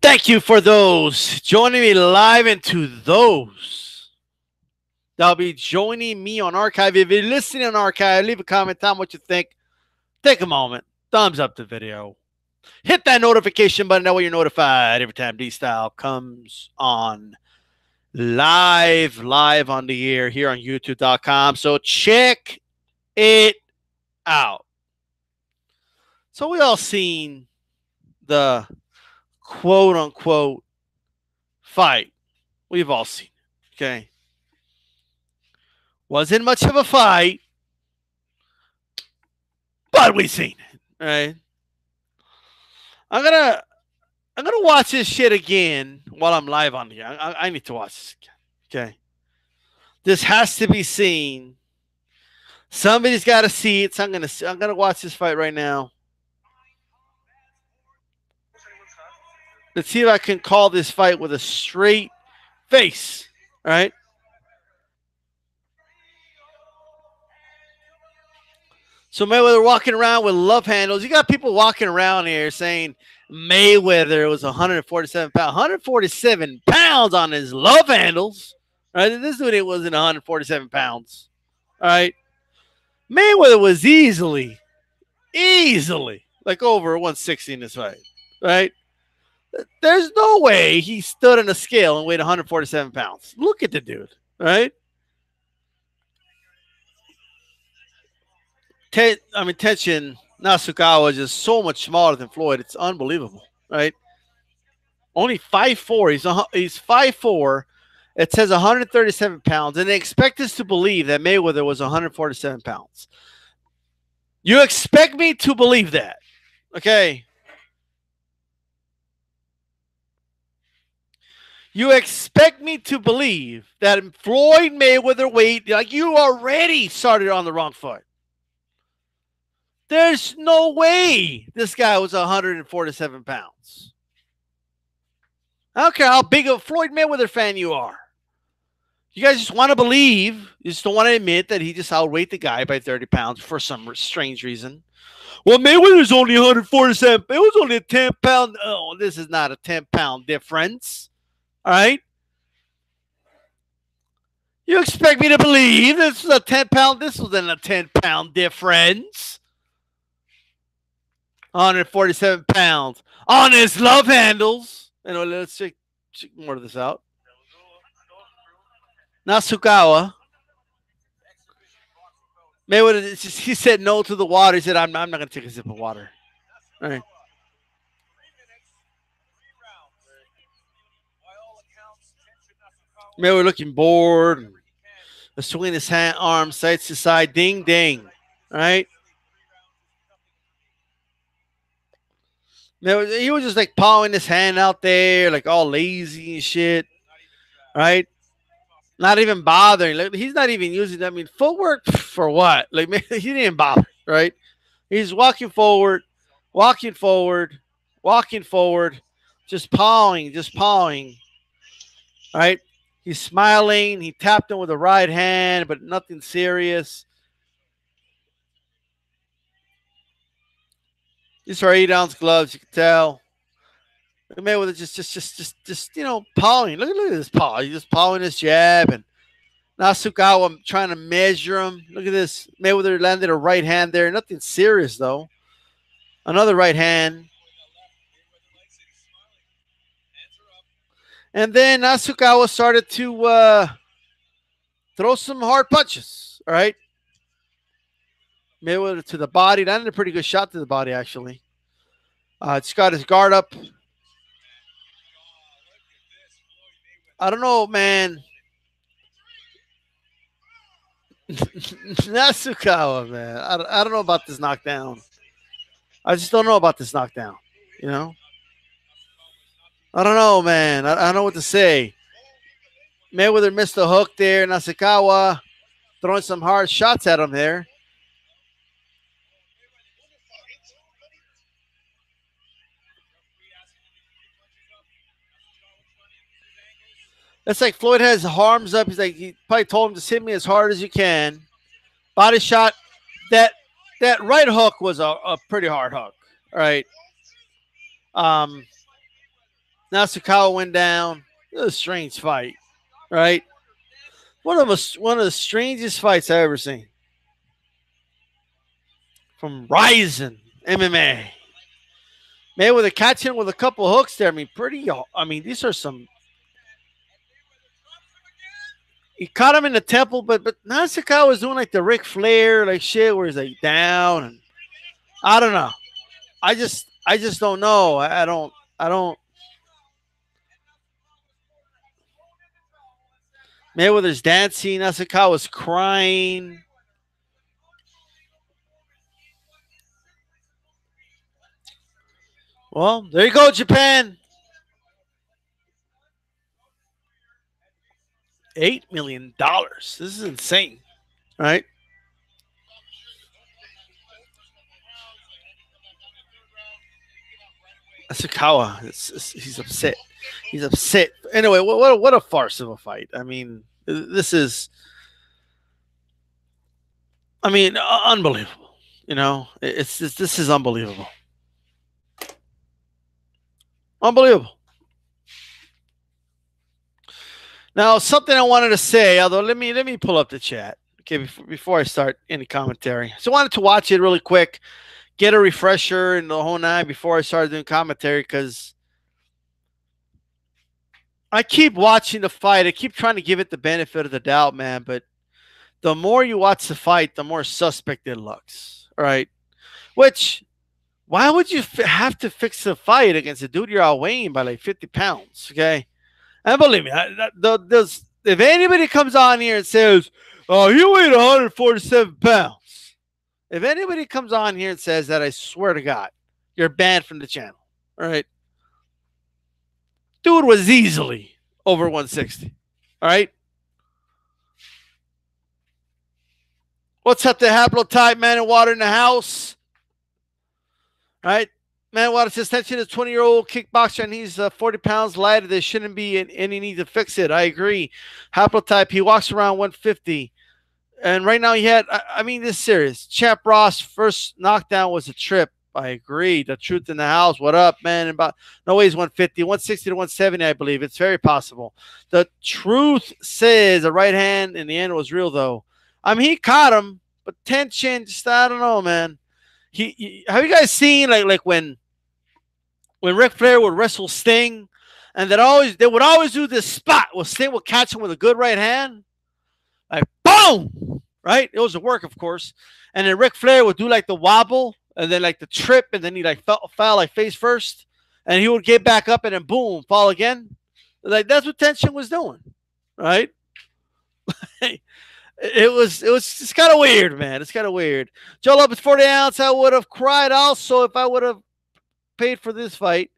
Thank you for those joining me live and to those that'll be joining me on archive. If you're listening on archive, leave a comment, tell me what you think. Take a moment, thumbs up the video. Hit that notification button. That way you're notified every time D-Style comes on live on the air here on YouTube.com. So check it out. So we all seen the quote unquote fight. We've all seen it. Okay. Wasn't much of a fight, but we seen it. Right. I'm gonna watch this shit again while I'm live on here. I need to watch this again. Okay. This has to be seen. Somebody's got to see it. So I'm gonna watch this fight right now. Let's see if I can call this fight with a straight face. All right. So Mayweather walking around with love handles. You got people walking around here saying Mayweather was 147 pounds. 147 pounds on his love handles. Right? This dude wasn't 147 pounds. All right. Mayweather was easily like over 160 in this fight. Right? There's no way he stood on a scale and weighed 147 pounds. Look at the dude. Right? Tenshin Nasukawa is just so much smaller than Floyd. It's unbelievable, right? Only 5'4". He's 5'4". It says 137 pounds, and they expect us to believe that Mayweather was 147 pounds. You expect me to believe that, okay? You expect me to believe that Floyd Mayweather weighed, like, you already started on the wrong foot. There's no way this guy was 147 pounds. I don't care how big of a Floyd Mayweather fan you are. You guys just want to believe, you just don't want to admit that he just outweighed the guy by 30 pounds for some strange reason. Well, Mayweather's only 147. It was only a 10-pound. Oh, this is not a 10-pound difference. All right? You expect me to believe this was a 10-pound? This wasn't a 10-pound difference. 147 pounds on his love handles. Anyway, let's check more of this out. Nasukawa. Mayweather, he said no to the water. He said, I'm not going to take a sip of water. All right. Mayweather looking bored. Swinging his arms side to side. Ding, ding. All right. He was just like pawing his hand out there, like all lazy and shit. Right? Not even bothering. Like, he's not even using, footwork for what? Like, man, he didn't bother, right? He's walking forward, just pawing. Right? He's smiling. He tapped him with the right hand, but nothing serious. These are 8-ounce gloves, you can tell. Mayweather just pawing. Look at this paw. He's just pawing his jab, and Nasukawa trying to measure him. Look at this. Mayweather landed a right hand there. Nothing serious though. Another right hand. And then Nasukawa started to throw some hard punches. All right. Mayweather to the body. Landed a pretty good shot to the body, actually. It's got his guard up. I don't know, man. Nasukawa, man. I don't know about this knockdown. I just don't know about this knockdown. You know? I don't know, man. I don't know what to say. Mayweather missed the hook there. Nasukawa throwing some hard shots at him there. It's like Floyd has his arms up. He's like, he probably told him to hit me as hard as you can. Body shot. That right hook was a pretty hard hook. All right. Nasukawa went down. It was a strange fight, right? One of the strangest fights I ever seen from Ryzen MMA. Mayweather catching with a couple hooks there. I mean, pretty. I mean, these are some. He caught him in the temple, but Nasukawa was doing like the Ric Flair like shit, where he's like down, and I don't know. I just don't know. I don't. Mayweather's dancing. Nasukawa's crying. Well, there you go, Japan. $8 million. This is insane, right? Nasukawa, he's upset. He's upset. Anyway, what a farce of a fight. I mean, this is, I mean, unbelievable. You know, this is unbelievable. Unbelievable. Now, something I wanted to say, although let me pull up the chat. Okay, before I start any commentary. So I wanted to watch it really quick, get a refresher and the whole night before I started doing commentary, because I keep watching the fight. I keep trying to give it the benefit of the doubt, man. But the more you watch the fight, the more suspect it looks. All right. Which, why would you have to fix the fight against a dude you're outweighing by like 50 pounds? Okay. And believe me, if anybody comes on here and says, oh, he weighed 147 pounds. If anybody comes on here and says that, I swear to God, you're banned from the channel. All right. Dude was easily over 160. All right. What's up, the haplotype man and water in the house? All right. Man, Water says tension is 20-year-old kickboxer and he's 40 pounds lighter. There shouldn't be any need to fix it. I agree. Haplotype, he walks around 150. And right now he had, I mean, this is serious. Champ Ross' first knockdown was a trip. I agree. The truth in the house. What up, man? About no way he's 150, 160 to 170, I believe. It's very possible. The truth says the right hand in the end was real, though. I mean, he caught him, but tension, just I don't know, man. Have you guys seen like when Ric Flair would wrestle Sting, and they would always do this spot where Sting would catch him with a good right hand, like boom, right? It was a work, of course, and then Ric Flair would do like the wobble, and then like the trip, and then he like fell like face first, and he would get back up, and then boom, fall again. Like that's what tension was doing, right? It was just kind of weird, man. It's kind of weird. Joe Lopez 40 ounce. I would have cried also if I would have paid for this fight.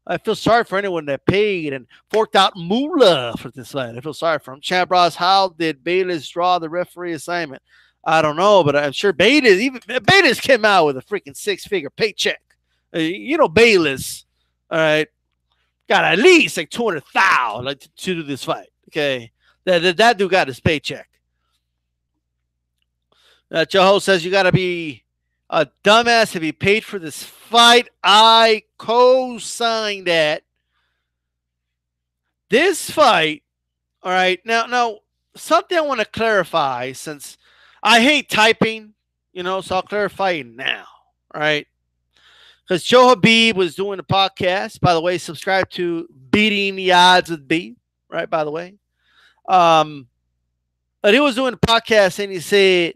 I feel sorry for anyone that paid and forked out moolah for this fight. I feel sorry for him. Champ Ross, how did Bayless draw the referee assignment? I don't know, but I'm sure Bayless came out with a freaking 6-figure paycheck. You know, Bayless, all right, got at least like 200,000 like to do this fight. Okay, that dude got his paycheck. Joe says you got to be a dumbass if he paid for this fight. I co-sign that. This fight, all right. Now, something I want to clarify, since I hate typing, so I'll clarify it now, all right? Because Joe Habib was doing a podcast. By the way, subscribe to Beating the Odds with B, right? By the way, but he was doing a podcast and he said,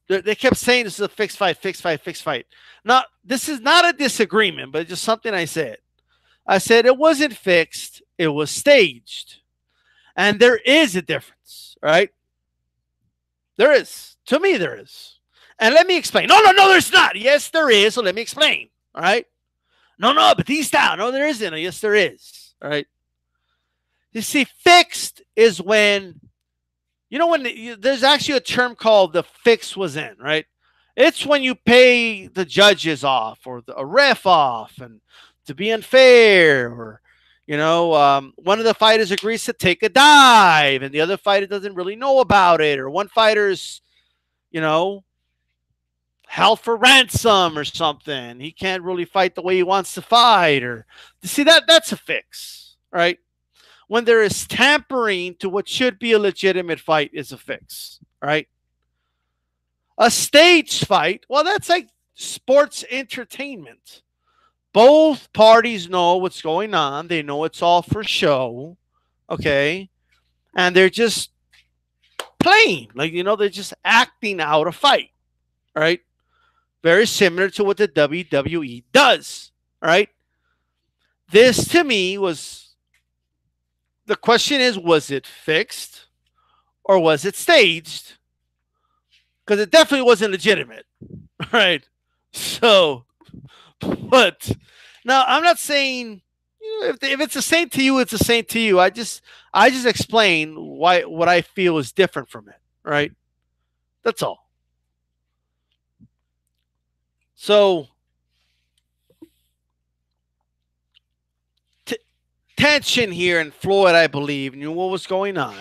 they kept saying this is a fixed fight, fixed fight, fixed fight. Now, this is not a disagreement, but just something I said. I said it wasn't fixed. It was staged. And there is a difference, right? There is. To me, there is. And let me explain. No, there's not. Yes, there is. So let me explain. All right? No, Batista. No, there isn't. Yes, there is. All right? You see, fixed is when there's actually a term called the fix was in, right? It's when you pay the judges off or a ref off and to be unfair, or, one of the fighters agrees to take a dive and the other fighter doesn't really know about it, or one fighter's, held for ransom or something. He can't really fight the way he wants to fight, or you see that's a fix, right? When there is tampering to what should be a legitimate fight is a fix, right? A stage fight, well, that's like sports entertainment. Both parties know what's going on. They know it's all for show, okay? And they're just playing, like, they're just acting out a fight, right? Very similar to what the WWE does, right? This to me was the question is, was it fixed or was it staged? Because it definitely wasn't legitimate, right? So, but now I'm not saying if it's the same to you, it's the same to you. I just explain why what I feel is different from it, right? That's all. So t- tension here in Floyd, I believe, knew what was going on.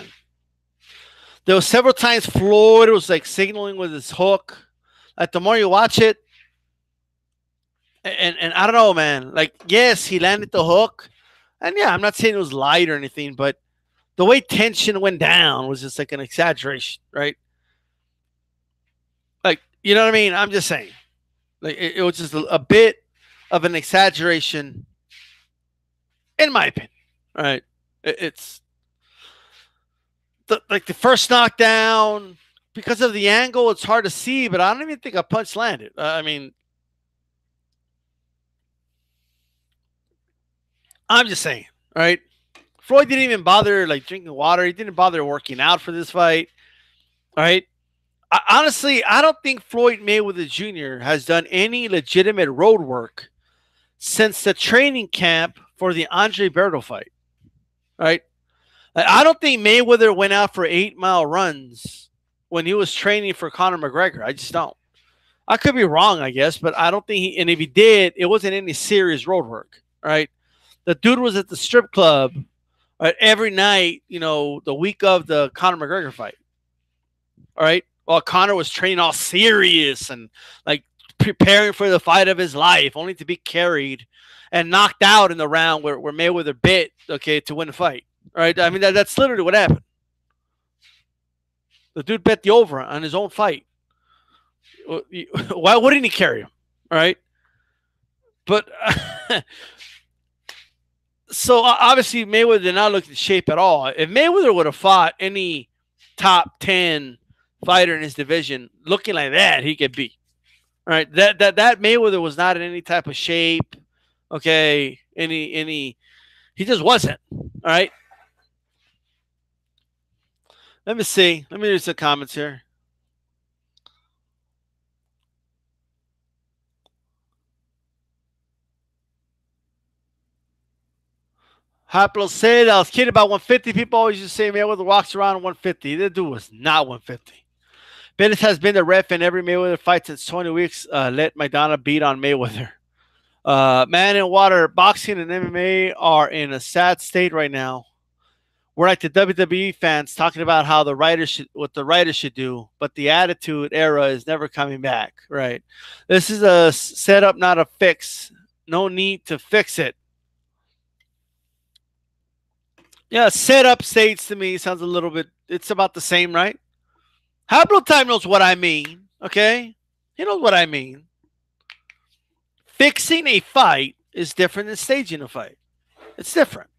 There was several times Floyd was like signaling with his hook. Like the more you watch it, and I don't know, man. Like yes, he landed the hook, and yeah, I'm not saying it was light or anything, but the way tension went down was just like an exaggeration, right? Like you know what I mean? I'm just saying, like it was just a bit of an exaggeration, in my opinion, right? It's like the first knockdown because of the angle. It's hard to see, but I don't even think a punch landed. I mean, I'm just saying, right? Floyd didn't even bother like drinking water. He didn't bother working out for this fight, right? Honestly, I don't think Floyd Mayweather Jr. has done any legitimate road work since the training camp for the Andre Berto fight, right? I don't think Mayweather went out for 8 mile runs when he was training for Conor McGregor. I just don't. I could be wrong, I guess, but I don't think he, and if he did, it wasn't any serious road work, right? The dude was at the strip club right, every night, the week of the Conor McGregor fight. All right. While Conor was training all serious and like preparing for the fight of his life, only to be carried and knocked out in the round where Mayweather bit, okay, to win the fight. All right. I mean, that's literally what happened. The dude bet the over on his own fight. Why wouldn't he carry him? All right. But so obviously Mayweather did not look in shape at all. If Mayweather would have fought any top 10 fighter in his division looking like that, he could beat. All right. That Mayweather was not in any type of shape. Okay. He just wasn't. All right. Let me see. Let me read some comments here. Haplo said, I was kidding about 150. People always just say Mayweather walks around at 150. That dude was not 150. Bennett has been the ref in every Mayweather fight since 20 weeks. Let Maidana beat on Mayweather. Man and water, boxing and MMA are in a sad state right now. We're like the WWE fans talking about how what the writers should do, but the attitude era is never coming back. Right? This is a setup, not a fix. No need to fix it. Yeah, setup states to me sounds a little bit. It's about the same, right? Hablo Time knows what I mean. Okay, he knows what I mean. Fixing a fight is different than staging a fight. It's different.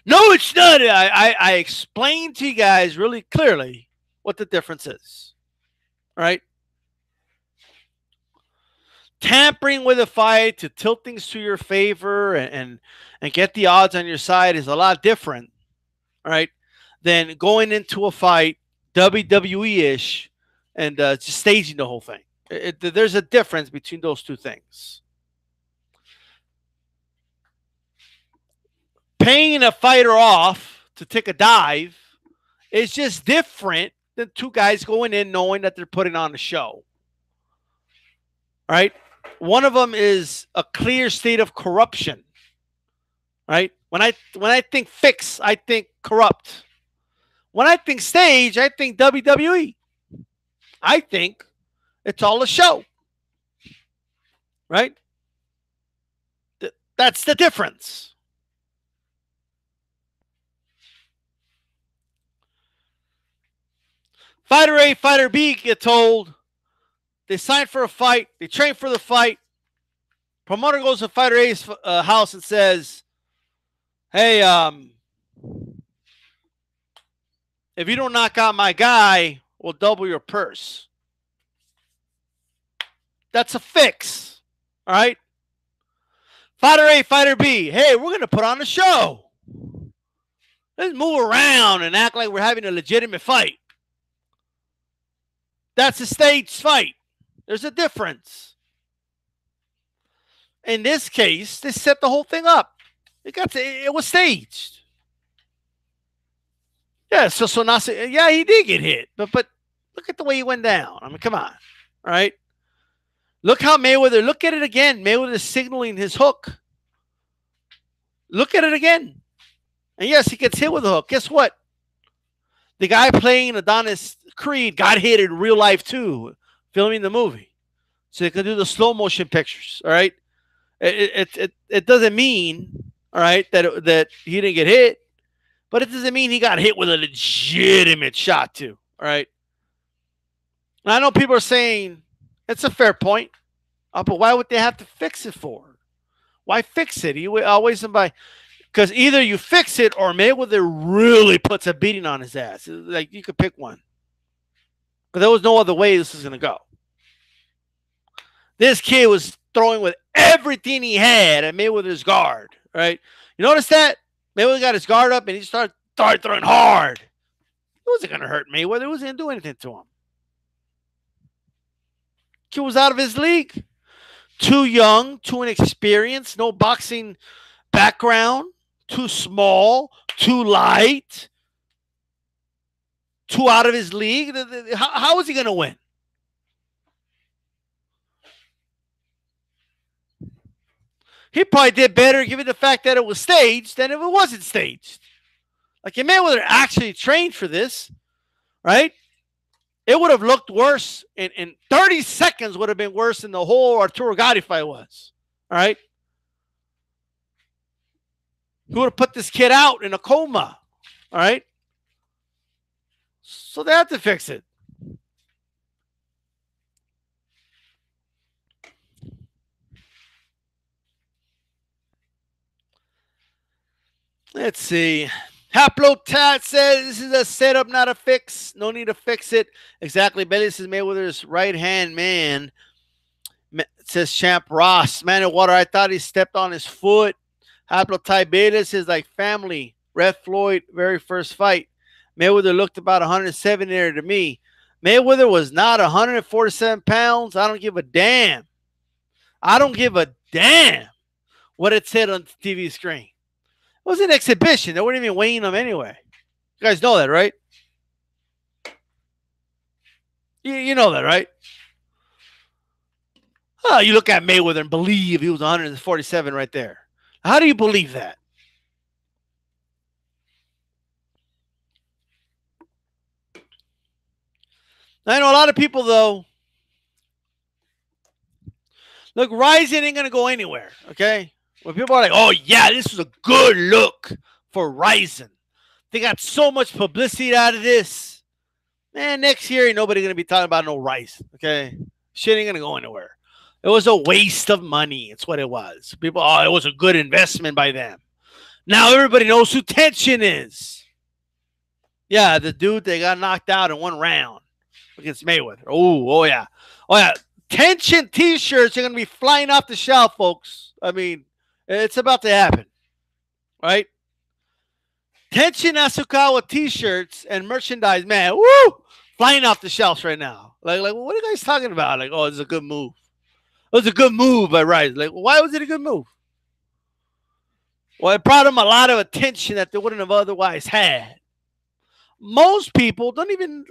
No, it's not. I explained to you guys really clearly what the difference is. Right? Tampering with a fight to tilt things to your favor and get the odds on your side is a lot different, right, than going into a fight WWE-ish and just staging the whole thing. There's a difference between those two things. Paying a fighter off to take a dive is just different than two guys going in knowing that they're putting on a show. Right? One of them is a clear state of corruption. Right? When I think fix, I think corrupt. When I think stage, I think WWE. I think it's all a show. right? That's the difference. Fighter A, fighter B get told they sign for a fight, they train for the fight. Promoter goes to fighter A's house and says, "Hey, if you don't knock out my guy, we'll double your purse." That's a fix. All right. Fighter A, fighter B. Hey, we're going to put on a show. Let's move around and act like we're having a legitimate fight. That's a staged fight. There's a difference. In this case, they set the whole thing up. It was staged. Yeah, so Nasukawa, yeah, he did get hit, but look at the way he went down. I mean, come on, all right? Look how Mayweather. Look at it again. Mayweather is signaling his hook. Look at it again, and yes, he gets hit with a hook. Guess what? The guy playing Adonis Creed got hit in real life too, filming the movie, so they could do the slow motion pictures. All right, it doesn't mean all right that he didn't get hit. But it doesn't mean he got hit with a legitimate shot, too. All right. And I know people are saying it's a fair point, but why would they have to fix it for? Why fix it? You always somebody because either you fix it or Mayweather really puts a beating on his ass. Like you could pick one, but there was no other way this was going to go. This kid was throwing with everything he had at Mayweather's guard. Right? You notice that? Mayweather got his guard up and he started throwing hard. It wasn't going to hurt Mayweather. It wasn't going to do anything to him. Kid was out of his league. Too young, too inexperienced, no boxing background, too small, too light, too out of his league. How is he going to win? He probably did better given the fact that it was staged than if it wasn't staged. Like if Mayweather actually trained for this, right? It would have looked worse. In 30 seconds would have been worse than the whole Arturo Gatti fight was. All right? He would have put this kid out in a coma. All right? So they have to fix it. Let's see. Haplotat says this is a setup, not a fix. No need to fix it. Exactly. Bailey says Mayweather's right-hand man. Says Champ Ross. Man in water, I thought he stepped on his foot. Haplotat Bailey says like family. Red Floyd, very first fight. Mayweather looked about 170 there to me. Mayweather was not 147 pounds. I don't give a damn. I don't give a damn what it said on the TV screen. It was an exhibition. They weren't even weighing him anyway. You guys know that, right? You know that, right? Oh, you look at Mayweather and believe he was 147 right there. How do you believe that? I know a lot of people, though. Look, Ryzen ain't going to go anywhere, okay? When people are like, oh, yeah, this was a good look for Ryzen. They got so much publicity out of this. Man, next year ain't nobody going to be talking about no Ryzen, okay? Shit ain't going to go anywhere. It was a waste of money. It's what it was. People, oh, it was a good investment by them. Now everybody knows who Tension is. Yeah, the dude that got knocked out in one round against Mayweather. Oh, yeah. Oh, yeah. Tension T-shirts are going to be flying off the shelf, folks. I mean, it's about to happen, right? Tension Nasukawa T-shirts and merchandise, man, woo, flying off the shelves right now. Like, what are you guys talking about? Like, oh, it's a good move. It was a good move by Rice. Like, why was it a good move? Well, it brought them a lot of attention that they wouldn't have otherwise had. Most people don't even,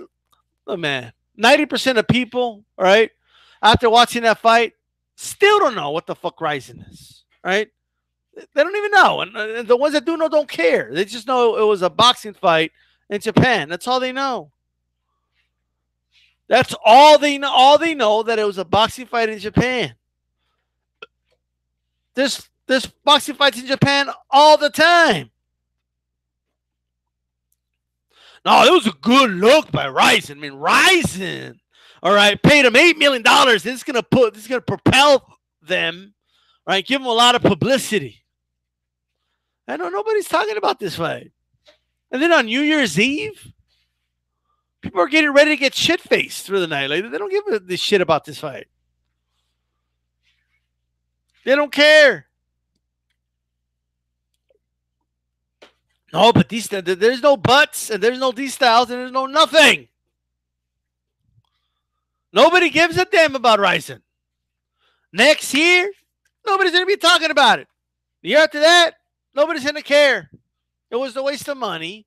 oh man, 90% of people, all right, after watching that fight, still don't know what the fuck Ryzen is, right? They don't even know. And the ones that do know don't care. They just know it was a boxing fight in Japan. That's all they know. That's all they know. All they know that it was a boxing fight in Japan. There's boxing fights in Japan all the time. No, it was a good look by Ryzen. I mean, Ryzen, all right, paid him $8 million. This is gonna propel them, right? Give them a lot of publicity. I know nobody's talking about this fight. And then on New Year's Eve, people are getting ready to get shit faced through the night. Like, they don't give a shit about this fight. They don't care. No, but there's no buts and there's no these styles and there's no nothing. Nobody gives a damn about Ryzen. Next year, nobody's going to be talking about it. The year after that, nobody's going to care. It was a waste of money.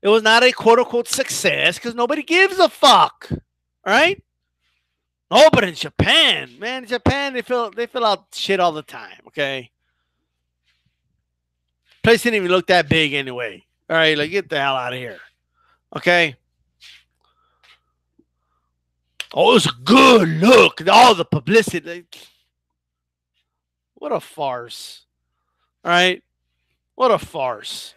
It was not a quote-unquote success because nobody gives a fuck. All right? Oh, but in Japan, man, they fill out shit all the time, okay? Place didn't even look that big anyway. All right, like, get the hell out of here. Okay? Oh, it was a good look. All the publicity. What a farce. All right? What a farce.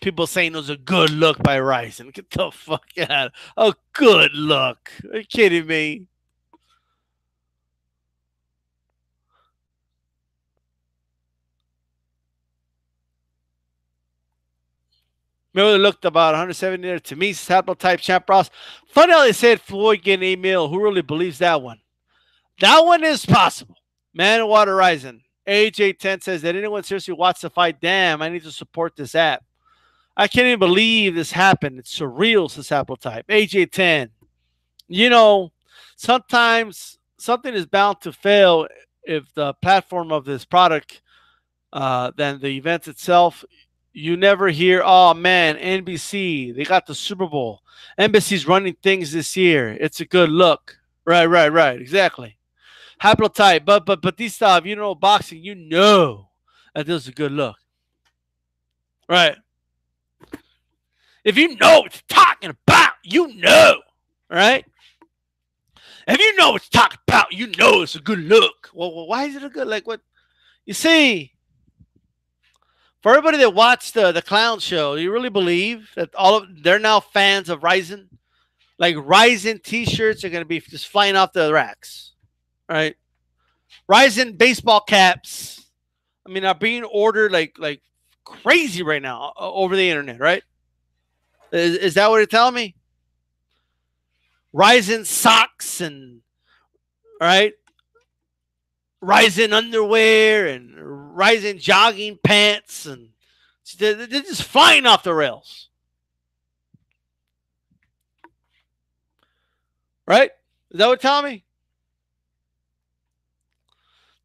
People saying it was a good look by Ryzen. Get the fuck out. A good look. Are you kidding me? Mayweather looked about 170 there. To me, Saddle type champ Ross. Funny how they said Floyd getting $8 million. Who really believes that one? That one is possible. Man and Water Rising. AJ10 says that anyone seriously wants to fight. Damn, I need to support this app. I can't even believe this happened. It's surreal, says Apple Type. AJ10. You know, sometimes something is bound to fail if the platform of this product than the event itself. You never hear, oh man, NBC, they got the Super Bowl. NBC's running things this year. It's a good look. Right. Exactly. Haplotype, but these stuff, you know, boxing, you know that this is a good look. Right. If you know what you're talking about, you know. Right? If you know what you're talking about, you know it's a good look. Well, why is it a good look? What you see? For everybody that watched the clown show, you really believe that they're now fans of Ryzen? Like Ryzen t-shirts are going to be just flying off the racks, right? Ryzen baseball caps, I mean, are being ordered like crazy right now over the internet, right? Is that what you're telling me? Ryzen socks and, right? Ryzen underwear and Ryzen jogging pants, and they're just flying off the rails. Right? Is that what you're telling me?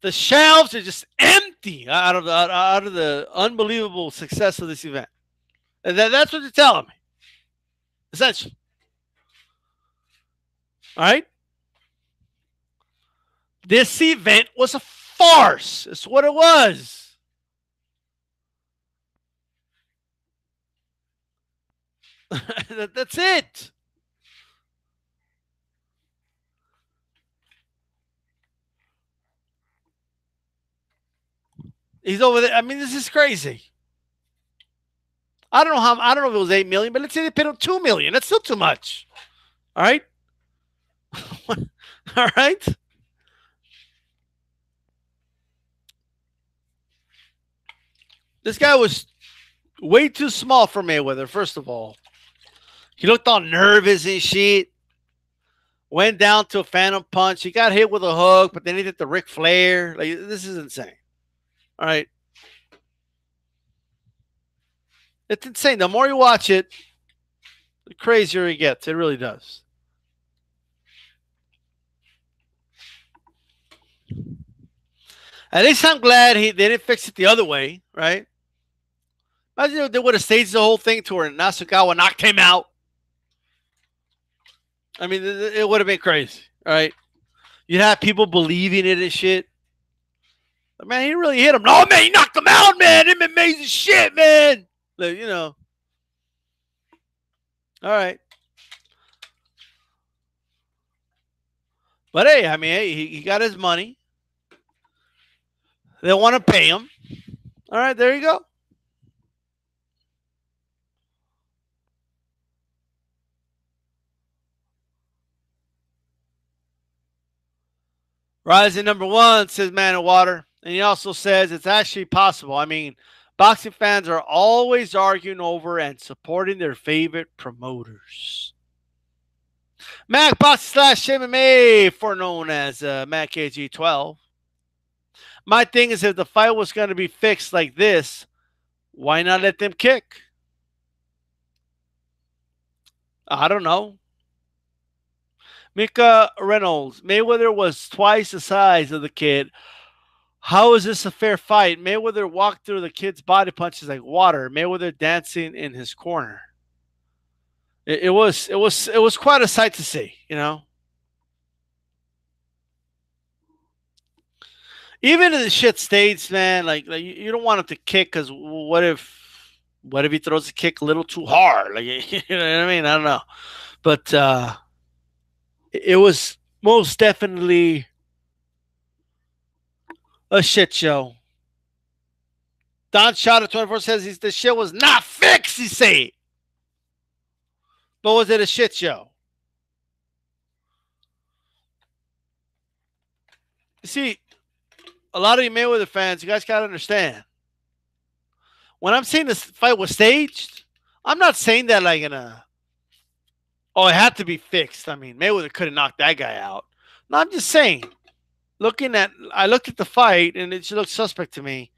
The shelves are just empty out of the unbelievable success of this event. And that's what you're telling me. Essentially. All right? This event was a farce. That's what it was. That's it. He's over there. I mean, this is crazy. I don't know if it was $8 million, but let's say they paid him $2 million. That's still too much. All right? All right? This guy was way too small for Mayweather, first of all. He looked all nervous and shit. Went down to a phantom punch. He got hit with a hook, but then he did the Ric Flair. Like, this is insane. All right. It's insane. The more you watch it, the crazier it gets. It really does. At least I'm glad they didn't fix it the other way, right? Imagine if they would have staged the whole thing to where Nasukawa knocked him out. I mean, it would have been crazy, right? You'd have people believing it and shit. But man, he really hit him. No, man, he knocked him out, man. Him amazing shit, man. Like, you know. All right. But hey, I mean, hey, he got his money. They want to pay him. All right, there you go. Rising number one says Man of Water. And he also says it's actually possible. I mean, boxing fans are always arguing over and supporting their favorite promoters. Mac Box slash MMA, for known as Mac KG12. My thing is, if the fight was going to be fixed like this, why not let them kick? I don't know. Mika Reynolds. Mayweather was twice the size of the kid. How is this a fair fight? Mayweather walked through the kid's body punches like water. Mayweather dancing in his corner. It was quite a sight to see, you know. Even in the shit states, man, like you don't want him to kick because what if he throws a kick a little too hard? Like you know what I mean? I don't know, but it was most definitely a shit show. Don Shot at 24 says the shit was not fixed. He say, but was it a shit show? You see, a lot of you Mayweather fans, you guys gotta understand. When I'm saying this fight was staged, I'm not saying that like in a it had to be fixed. I mean, Mayweather could have knocked that guy out. No, I'm just saying. I looked at the fight and it just looked suspect to me.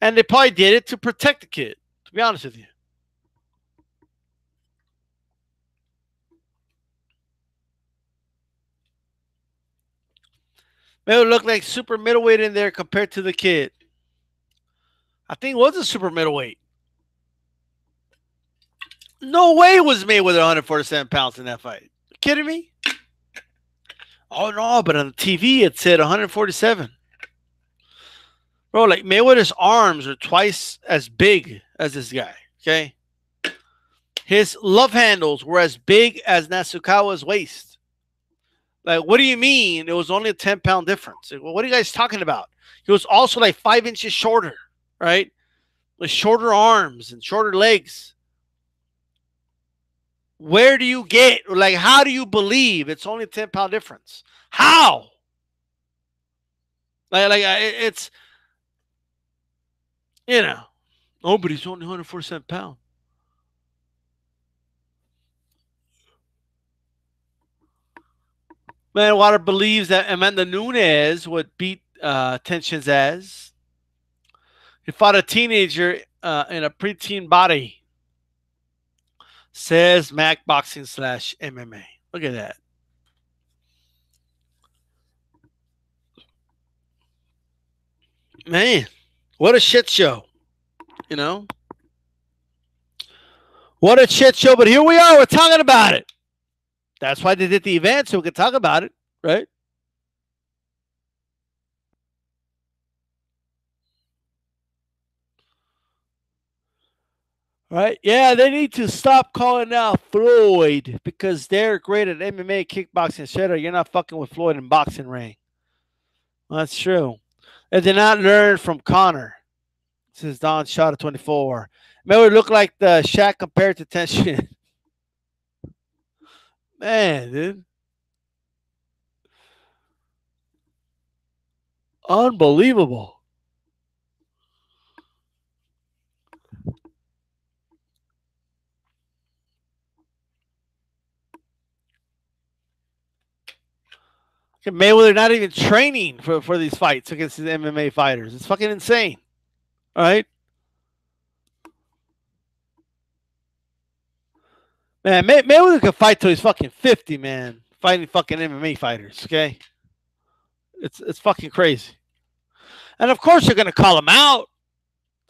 And they probably did it to protect the kid, to be honest with you. Mayweather looked like super middleweight in there compared to the kid. I think it was a super middleweight. No way was Mayweather 147 pounds in that fight. You kidding me? Oh no, but on the TV it said 147. Bro, like Mayweather's arms are twice as big as this guy. Okay. His love handles were as big as Nasukawa's waist. Like, what do you mean? It was only a 10-pound difference. Like, well, what are you guys talking about? He was also like 5 inches shorter, right? With shorter arms and shorter legs. Where do you get, like, how do you believe it's only a 10-pound difference? How? Like it's, you know, oh, but he's only 147 pounds. Man, Water believes that Amanda Nunes would beat Tensions as. He fought a teenager in a preteen body, says Mac Boxing slash MMA. Look at that. Man, what a shit show. You know? What a shit show, but here we are. We're talking about it. That's why they did the event, so we could talk about it, right? Right? Yeah, they need to stop calling out Floyd because they're great at MMA, kickboxing, etc. You're not fucking with Floyd in boxing ring. Well, that's true. They did not learn from Connor. Says Don Shot at 24. Mayweather look like the Shaq compared to Tension. Man, dude. Unbelievable. Mayweather not even training for these fights against these MMA fighters. It's fucking insane. All right? Man, Mayweather could fight till he's fucking 50, man. Fighting fucking MMA fighters, okay? It's fucking crazy. And of course they're gonna call him out.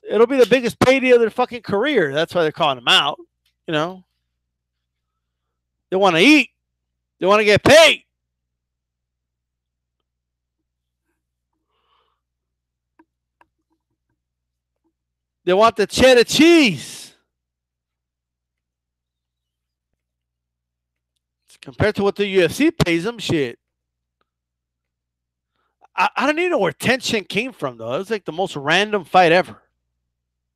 It'll be the biggest payday of their fucking career. That's why they're calling him out. You know? They want to eat. They want to get paid. They want the cheddar cheese. Compared to what the UFC pays them, shit. I don't even know where tension came from though. It was like the most random fight ever.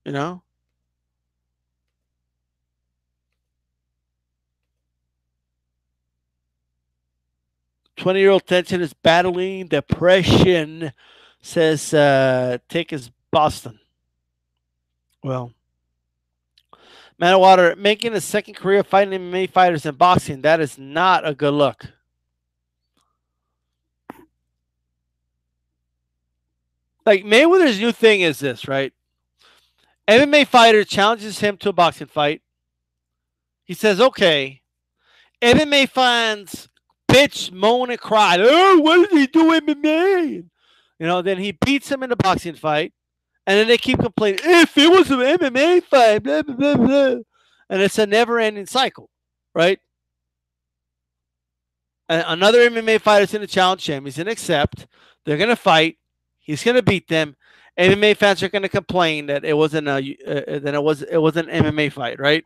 You know, 20-year-old tension is battling depression. Says take his Boston. Well, Manawater making a second career fighting MMA fighters in boxing. That is not a good look. Like Mayweather's new thing is this, right? MMA fighter challenges him to a boxing fight. He says, okay. MMA fans bitch, moan, and cry. Oh, what did he do MMA? Then he beats him in the boxing fight. And then they keep complaining, if it was an MMA fight, blah, blah, blah, blah. And it's a never ending cycle, right? And another MMA fighter's going to challenge him. He's going to accept. They're going to fight. He's going to beat them. MMA fans are going to complain that it wasn't it was an MMA fight, right?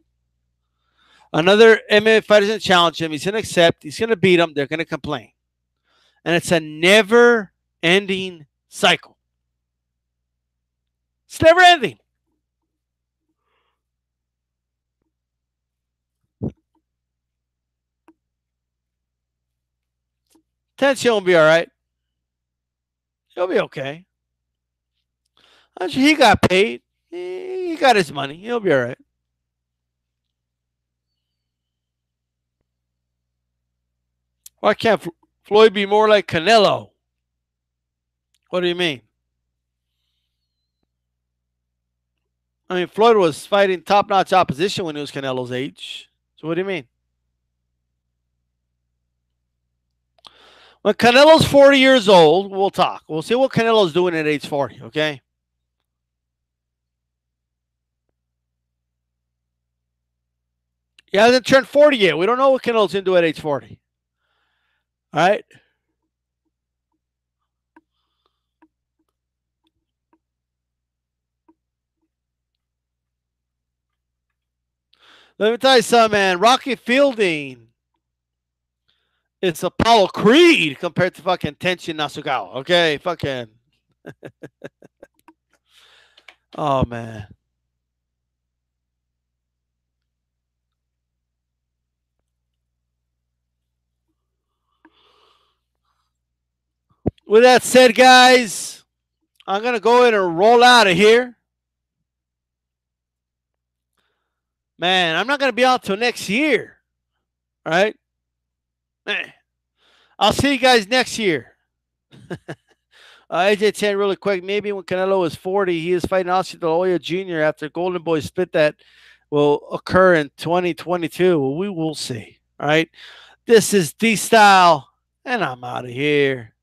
Another MMA fighter's going to challenge him. He's going to accept. He's going to beat him. They're going to complain. And it's a never ending cycle. It's never ending. Tension will be all right. He'll be okay. He got paid. He got his money. He'll be all right. Why can't Floyd be more like Canelo? What do you mean? I mean, Floyd was fighting top-notch opposition when he was Canelo's age. So what do you mean? When Canelo's 40 years old, we'll talk. We'll see what Canelo's doing at age 40, okay? He hasn't turned 40 yet. We don't know what Canelo's going to do at age 40. All right? Let me tell you something, man. Rocky Fielding, it's Apollo Creed compared to fucking Tenshin Nasukawa, okay? Fucking. Oh, man. With that said, guys, I'm going to go ahead and roll out of here. Man, I'm not going to be out till next year. All right? Man, I'll see you guys next year. AJ10 really quick. Maybe when Canelo is 40, he is fighting Oscar De La Hoya Jr. after Golden Boy split that will occur in 2022. Well, we will see. All right? This is D-Style, and I'm out of here.